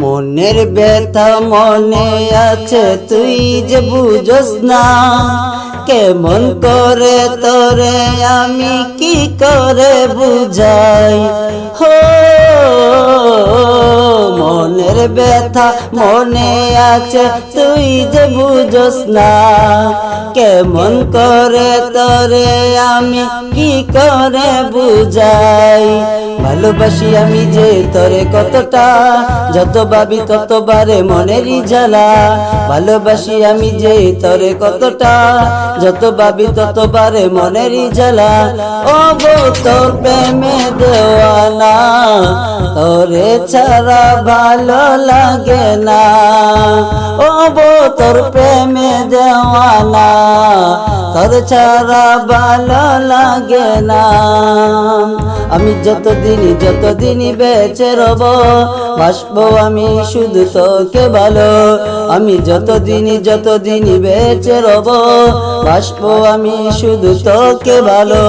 মনের ব্যথা মনে আছে তুই যে বুঝস না, কেমন করে তোরে আমি কি করে বুঝাই। হো মনের ব্যথা মনে আছে তুই যে বুঝস না, কেমন করে তোরে আমি কি করে বুঝাই। ভালোবাসি আমি যে তোরে কতটা, যত ভাবি ততবারে মনেরই জ্বালা। ভালোবাসি আমি যে তোরে কতটা, যত ভাবি ততবারে মনেরই জ্বালা। ও গো তোর প্রেমে দেওয়ানা, তোরে ছাড়া ভালো লাগে না। ও গো তোর প্রেমে দেওয়ানা, তোর ছাড়া ভালো লাগে না। আমি যতদিন বেঁচে রব, বাসবো আমি শুধু তোকে ভালো। আমি যতদিন বেঁচে রব, বাসবো আমি শুধু তোকে ভালো।